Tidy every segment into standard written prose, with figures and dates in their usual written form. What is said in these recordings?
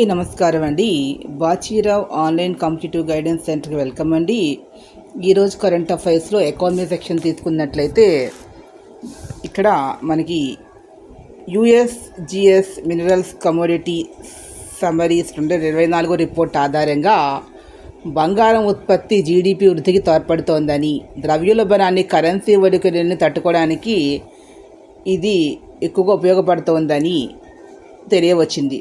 అందరికీ నమస్కారం అండి. బాచీరావ్ ఆన్లైన్ కాంపిటేటివ్ గైడెన్స్ సెంటర్కి వెల్కమ్ అండి. ఈరోజు కరెంట్ అఫైర్స్లో ఎకానమీ సెక్షన్ తీసుకున్నట్లయితే ఇక్కడ మనకి USGS minerals commodity summaries 2024 report ఆధారంగా బంగారం ఉత్పత్తి జీడిపి వృద్ధికి తోడ్పడుతోందని, ద్రవ్యోల్బణాన్ని కరెన్సీ ఒడిదుడుకులను తట్టుకోవడానికి ఇది ఎక్కువగా ఉపయోగపడుతోందని తెలియవచ్చింది.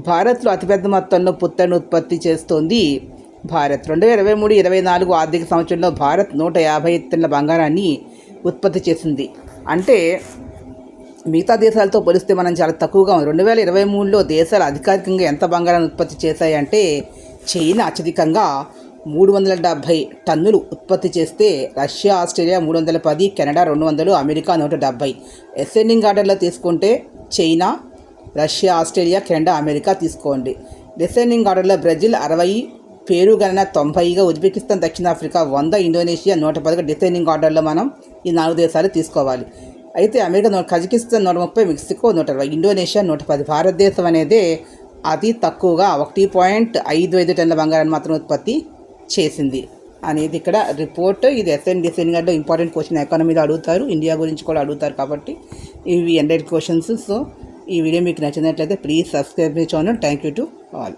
భారత్లో అతిపెద్ద మొత్తంలో పుత్తడిని ఉత్పత్తి చేస్తోంది భారత్. 2023-24 ఆర్థిక సంవత్సరంలో భారత్ 150 టన్నుల బంగారాన్ని ఉత్పత్తి చేసింది. అంటే మిగతా దేశాలతో పోలిస్తే మనం చాలా తక్కువగా ఉంది. 2023లో దేశాలు అధికారికంగా ఎంత బంగారాన్ని ఉత్పత్తి చేశాయంటే చైనా అత్యధికంగా 370 టన్నులు ఉత్పత్తి చేస్తే Russia, Australia 310, Canada 200, America 170. Ascending ఆర్డర్లో తీసుకుంటే China, Russia, Australia, Canada, America తీసుకోండి. డిసెండింగ్ ఆర్డర్లో బ్రెజిల్ 60, పెరు గణన 90గా, ఉజ్బెకిస్తాన్, దక్షిణాఫ్రికా 100, ఇండోనేషియా 110గా డిసెండింగ్ ఆర్డర్లో మనం ఈ 4 దేశాలు తీసుకోవాలి. అయితే అమెరికా కజకిస్తాన్ 130, మెక్సికో 120, ఇండోనేషియా 110. భారతదేశం అనేది అతి తక్కువగా 1.55 టన్నుల బంగారాన్ని మాత్రం ఉత్పత్తి చేసింది అనేది ఇక్కడ రిపోర్ట్. ఇది డిసెండింగ్ ఆర్డర్లో ఇంపార్టెంట్ క్వశ్చన్ ఎకానమీలో అడుగుతారు, ఇండియా గురించి కూడా అడుగుతారు కాబట్టి ఇవి ఎండెడ్ క్వశ్చన్స్. సో ఈ వీడియో మీకు నచ్చినట్లయితే please subscribe my channel. Thank you to all.